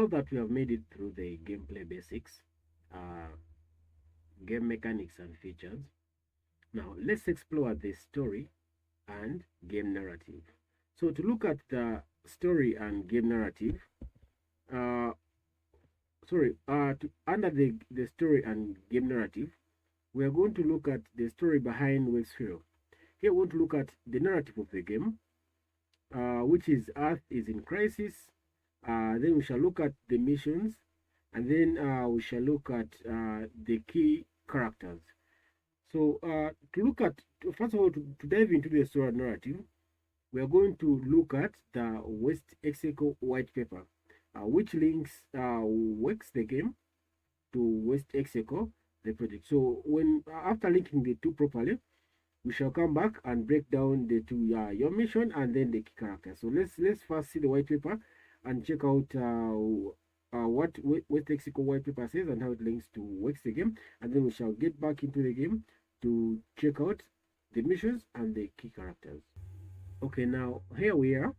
now that we have made it through the gameplay basics, game mechanics and features, now let's explore the story and game narrative. So to look at the story and game narrative, uh, under the story and game narrative, we are going to look at the story behind Wexe Hero. Here we want to look at the narrative of the game, which is Earth is in crisis. Then we shall look at the missions, and then we shall look at the key characters. So to look at, first of all, to dive into the story narrative, we are going to look at the Wexe white paper, which links Wexe the game to Wexe the project. So when after linking the two properly, we shall come back and break down the two your mission and then the key characters. So let's first see the white paper and check out what Wexe white paper says and how it links to Wexe the game, and then we shall get back into the game to check out the missions and the key characters. Okay, now here we are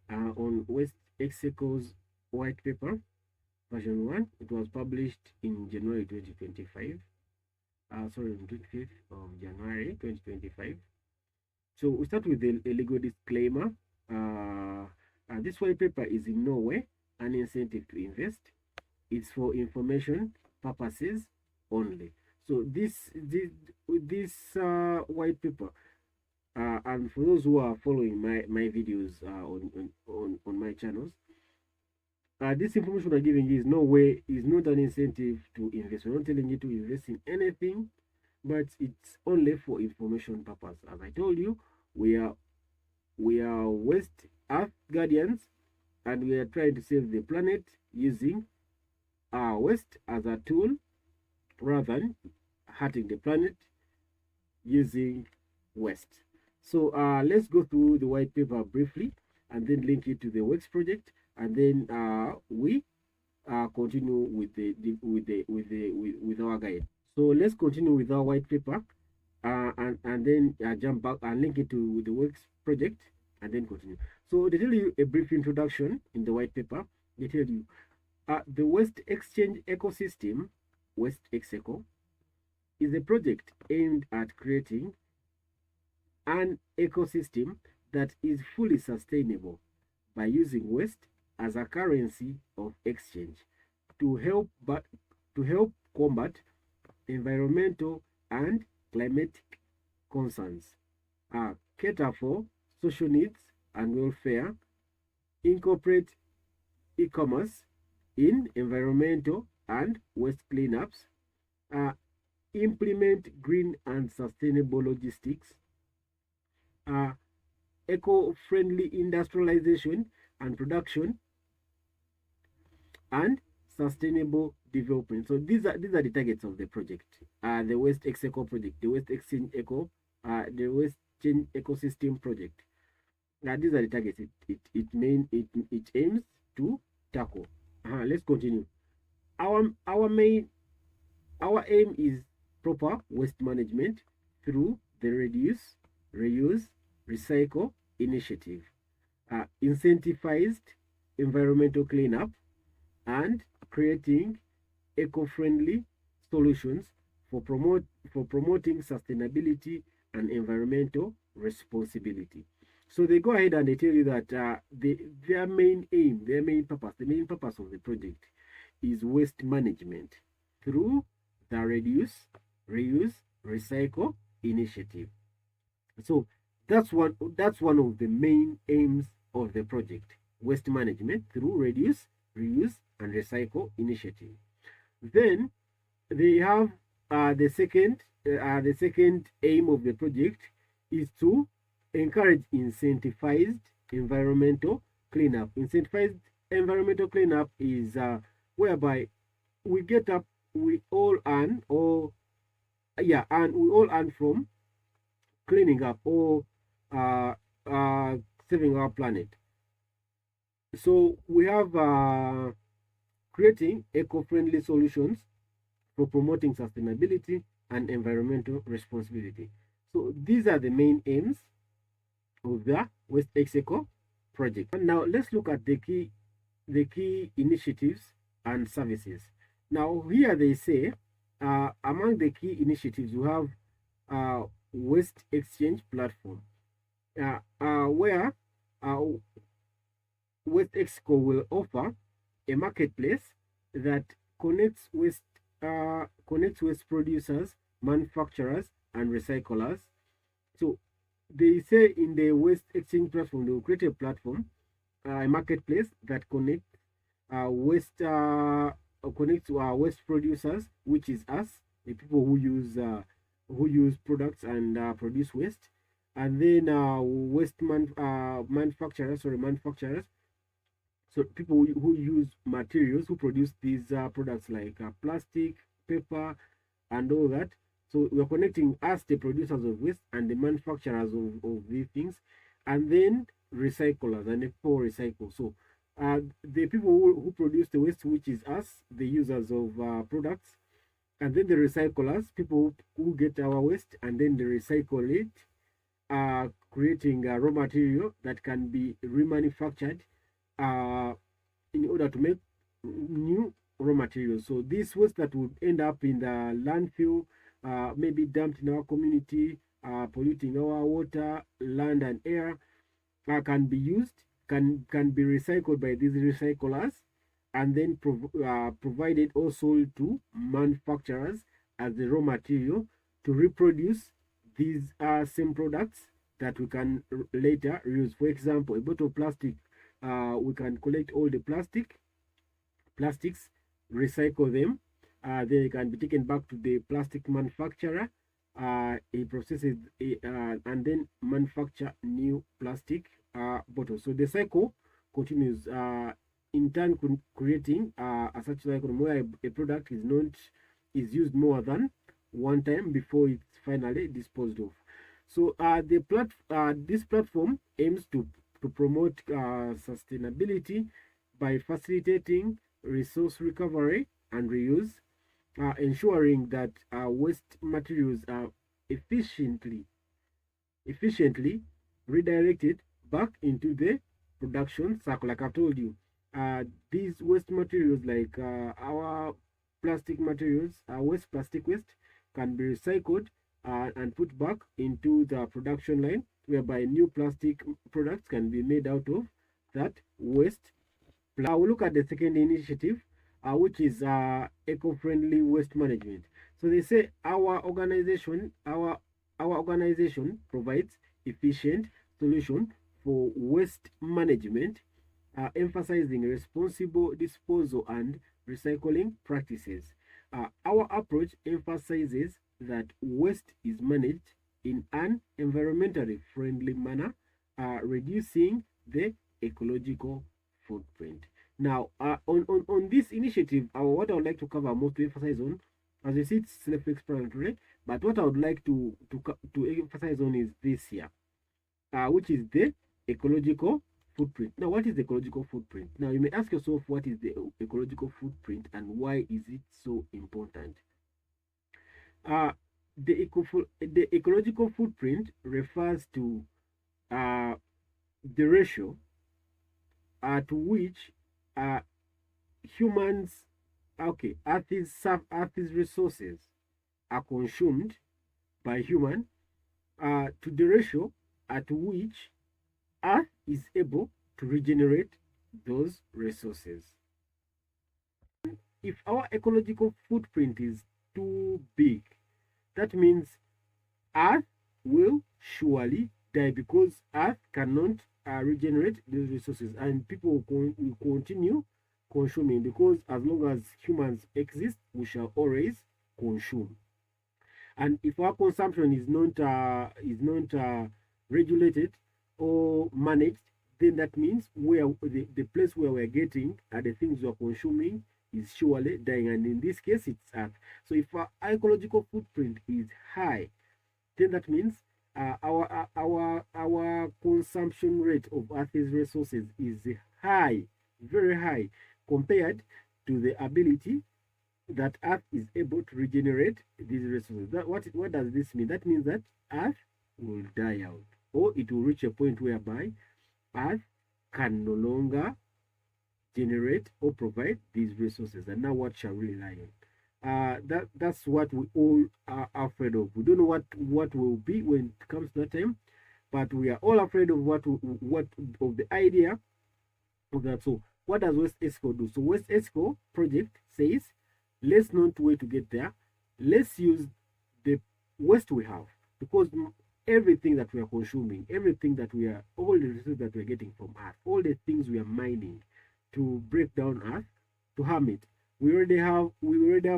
on Wexeco's white paper version 1. It was published in January 2025. Sorry, on 25th of January 2025. So we start with a legal disclaimer. This white paper is in no way an incentive to invest. It's for information purposes only. So this white paper, and for those who are following my videos on my channels, this information I'm giving you is not an incentive to invest. We're not telling you to invest in anything, but it's only for information purpose. As I told you, we are Wexe Guardians, and we are trying to save the planet using Wexe as a tool rather than hurting the planet using Wexe. So let's go through the white paper briefly and then link it to the Wexe project, and then we continue with our guide. So let's continue with our white paper, and then jump back and link it to the Wexe project, and then continue. So they tell you a brief introduction in the white paper. They tell you the Wexe Exchange ecosystem, Wexe is a project aimed at creating an ecosystem that is fully sustainable by using Wexe as a currency of exchange to help combat environmental and climatic concerns, cater for social needs and welfare, incorporate e-commerce in environmental and waste cleanups, implement green and sustainable logistics, eco-friendly industrialization and production, and sustainable development. So these are the targets of the project. The Wexe project, the Wexe Exchange the Wexe Exchange ecosystem project. These are the targets it aims to tackle. Let's continue. Our aim is proper waste management through the reduce, reuse, recycle initiative, incentivized environmental cleanup, and creating eco-friendly solutions for promoting sustainability and environmental responsibility. So they go ahead and they tell you that their main aim, the main purpose of the project is waste management through the reduce, reuse, recycle initiative. So that's one of the main aims of the project: waste management through reduce, reuse, and recycle initiative. Then they have the second aim of the project is to encourage incentivized environmental cleanup. Incentivized environmental cleanup is whereby we get up, we all earn, and we all earn from cleaning up or saving our planet. So we have creating eco-friendly solutions for promoting sustainability and environmental responsibility. So these are the main aims of the Wexe project. And now let's look at the key the key initiatives and services. Now, here they say among the key initiatives, you have waste exchange platform, where uh, Waste Exco will offer a marketplace that connects waste producers, manufacturers, and recyclers. So they say in the waste exchange platform, they will create a platform, a marketplace that waste connects to our waste producers, which is us, the people who use products and produce waste, and then manufacturers, so people who use materials who produce these products like plastic, paper, and all that. So we're connecting us, the producers of waste, and the manufacturers of these things, and then recyclers and the people who recycle. So the people who produce the waste, which is us, the users of products, and then the recyclers, people who get our waste and then they recycle it, creating raw material that can be remanufactured uh, in order to make new raw materials. So this waste that would end up in the landfill, maybe dumped in our community, polluting our water, land, and air, can be used, can be recycled by these recyclers, and then provided or sold to manufacturers as the raw material to reproduce these same products that we can later reuse. For example, a bottle of plastic, we can collect all the plastics, recycle them, they can be taken back to the plastic manufacturer. He processes and then manufacture new plastic bottles. So the cycle continues, in turn creating a circular economy where a product is used more than one time before it's finally disposed of. So this platform aims to promote sustainability by facilitating resource recovery and reuse, ensuring that waste materials are efficiently efficiently redirected back into the production cycle. Like I've told you, these waste materials, like our plastic materials, plastic waste, can be recycled and put back into the production line, whereby new plastic products can be made out of that waste. We'll look at the second initiative, which is eco-friendly waste management. So they say our organization provides efficient solution for waste management, emphasizing responsible disposal and recycling practices. Our approach emphasizes that waste is managed in an environmentally friendly manner, reducing the ecological footprint. Now, on this initiative, what I would like to cover more to emphasize on, as you see, it's self-explanatory, but what I would like to emphasize on is this here, which is the ecological footprint. Now, what is the ecological footprint? Now, you may ask yourself, what is the ecological footprint and why is it so important? Uh, the ecological footprint refers to uh, the ratio to which uh, humans, Earth's resources are consumed by human, to the ratio at which Earth is able to regenerate those resources. If our ecological footprint is too big, that means Earth will surely die, because Earth cannot regenerate these resources, and people will continue consuming, because as long as humans exist, we shall always consume. And if our consumption is not regulated or managed, then that means the place where we're getting the things we're consuming is surely dying, and in this case it's Earth. So if our ecological footprint is high, then that means our consumption rate of Earth's resources is high, very high, compared to the ability that Earth is able to regenerate these resources. What does this mean? That means that Earth will die out, or it will reach a point whereby Earth can no longer generate or provide these resources. And now what shall we rely on? That's what we all are afraid of. We don't know what will be when it comes to that time, but we are all afraid of what of the idea of that. So what does West Exco do? So West Exco project says, let's not wait to get there. Let's use the waste we have, because everything that we are consuming, everything that we are, all the resources that we're getting from Earth, all the things we are mining to break down Earth, to harm it, we already have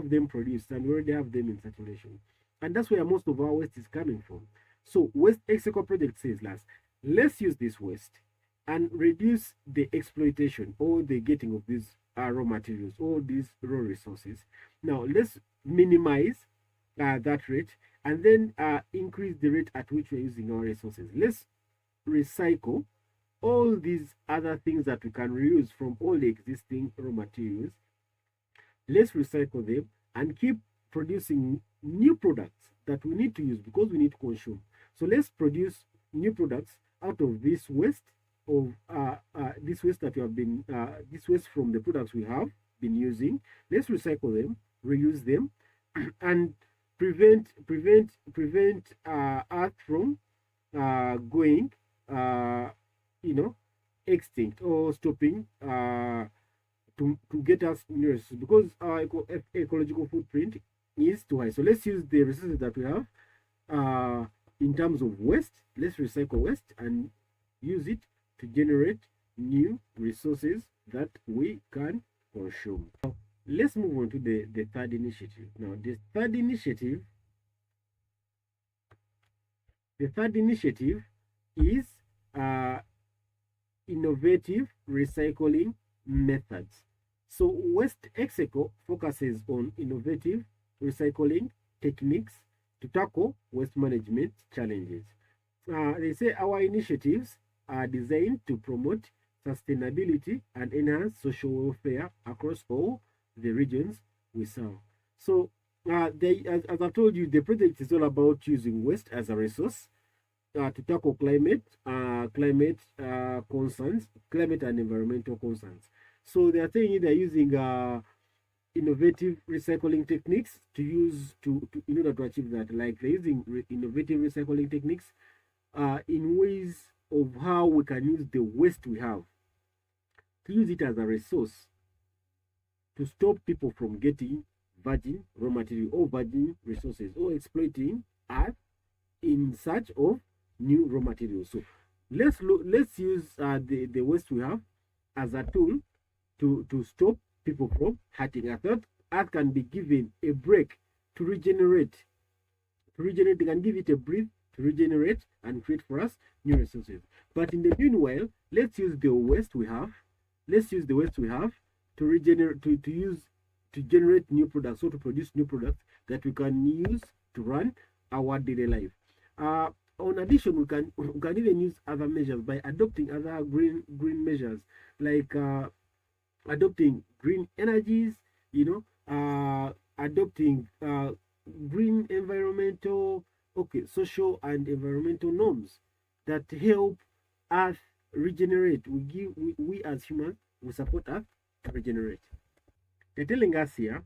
them produced, and we already have them in circulation. And that's where most of our waste is coming from. So West Execo project says, last, let's use this waste and reduce the exploitation or the getting of these raw materials or these raw resources. Now let's minimize that rate, and then increase the rate at which we're using our resources. Let's recycle all these other things that we can reuse from all the existing raw materials. Let's recycle them and keep producing new products that we need to use because we need to consume. So let's produce new products out of this waste of this waste that we have been this waste from the products we have been using. Let's recycle them, reuse them, and prevent Earth from going extinct, or stopping to get us new resources, because our ecological footprint is too high. So let's use the resources that we have in terms of waste. Let's recycle waste and use it to generate new resources that we can consume. Now, let's move on to the third initiative. Now, the third initiative is innovative recycling methods. So West Execo focuses on innovative recycling techniques to tackle waste management challenges. They say our initiatives are designed to promote sustainability and enhance social welfare across all the regions we serve. So, as I told you, the project is all about using waste as a resource to tackle climate concerns, climate and environmental concerns. So they are saying they're using innovative recycling techniques to use to in order to achieve that. Like they're using innovative recycling techniques in ways of how we can use the waste we have, to use it as a resource to stop people from getting virgin raw material or virgin resources, or exploiting Earth in search of new raw materials. So let's use the waste we have as a tool to stop people from hurting Earth. Earth can be given a break to regenerate. They can give it a breath to regenerate and create for us new resources. But in the meanwhile, let's use the waste we have. Let's use the waste we have to regenerate, to generate new products, or to produce new products that we can use to run our daily life. On addition, we can even use other measures by adopting other green measures, like adopting green energies, adopting green environmental, social and environmental norms that help Earth regenerate. We as humans, we support Earth to regenerate. They're telling us here,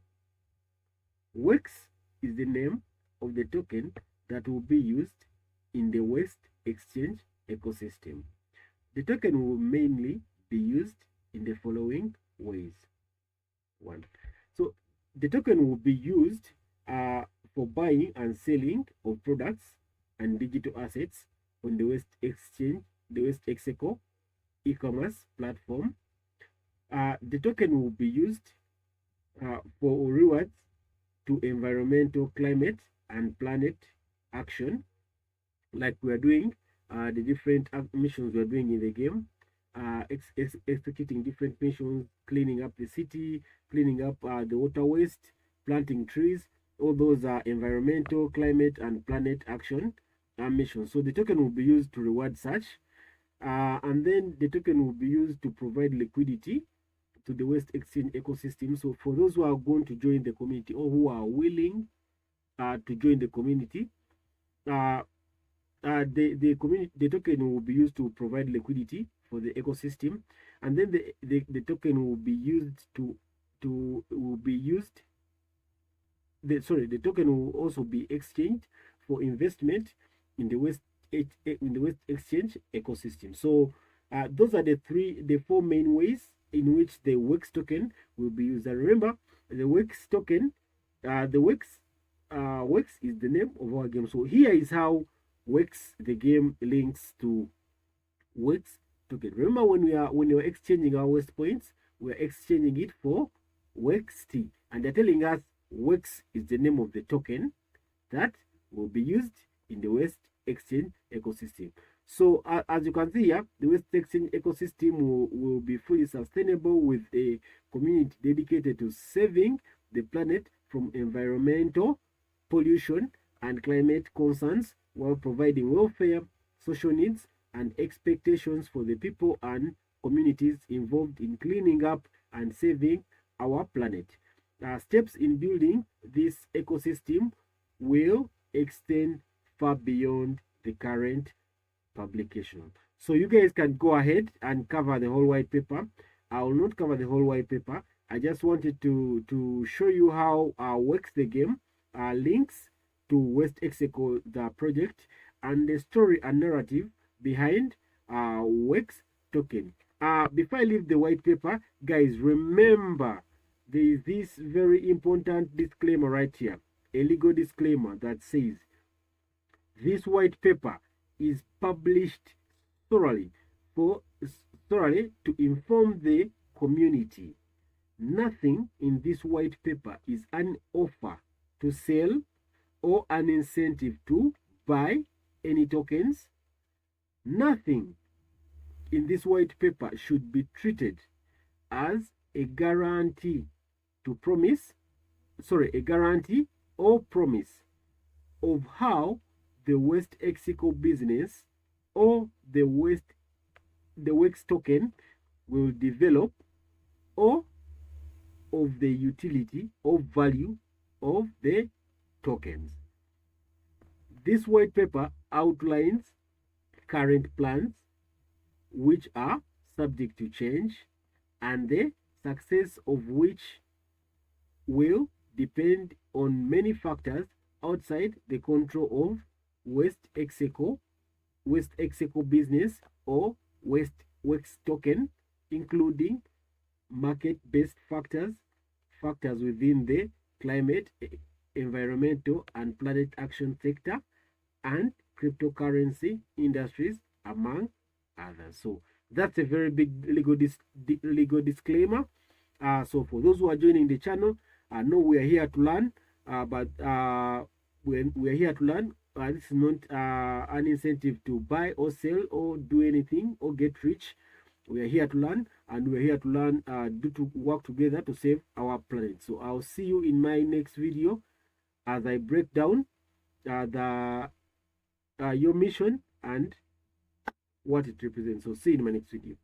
Wex is the name of the token that will be used in the waste exchange ecosystem. The token will mainly be used in the following ways. One, so the token will be used for buying and selling of products and digital assets on the waste exchange, the Waste Execo e-commerce platform. The token will be used for rewards to environmental, climate, and planet action, like we are doing the different missions we are doing in the game, executing different missions, cleaning up the city, cleaning up the water waste, planting trees. All those are environmental, climate, and planet action missions. So the token will be used to reward such, and then the token will be used to provide liquidity to the waste exchange ecosystem. So for those who are going to join the community, or who are willing to join the community, the token will be used to provide liquidity for the ecosystem, and then the token will be used to will be used the token will also be exchanged for investment in the West exchange ecosystem. So those are the four main ways in which the Wexe token will be used. And remember, the Wexe token, the Wexe is the name of our game. So here is how Wexe the game links to Wexe token. Remember, when you're exchanging our Wexe points, we're exchanging it for Wexe, and they're telling us Wexe is the name of the token that will be used in the West exchange ecosystem. So as you can see here, the West exchange ecosystem will be fully sustainable with a community dedicated to saving the planet from environmental pollution and climate concerns, while providing welfare, social needs, and expectations for the people and communities involved in cleaning up and saving our planet. Steps in building this ecosystem will extend far beyond the current publication. So you guys can go ahead and cover the whole white paper. I will not cover the whole white paper. I just wanted to show you how Wexe the game links to West Execo, the project, and the story and narrative behind Wexe token. Before I leave the white paper, guys, remember there is this very important disclaimer right here, a legal disclaimer that says this white paper is published thoroughly to inform the community. Nothing in this white paper is an offer to sell or an incentive to buy any tokens. Nothing in this white paper should be treated as a guarantee or promise of how the West Execo business or the Wexe token will develop, or of the utility or value of the tokens. This white paper outlines current plans, which are subject to change, and the success of which will depend on many factors outside the control of West Execo business or Wexe token, including market-based factors within the climate, environmental, and planet action sector, and cryptocurrency industries, among others. So that's a very big legal disclaimer. So for those who are joining the channel, I know we are here to learn, but when we are here to learn, this is not an incentive to buy or sell or do anything or get rich. We are here to learn, and we are here to learn, to work together to save our planet. So I'll see you in my next video as I break down your mission and what it represents. So see you in my next video.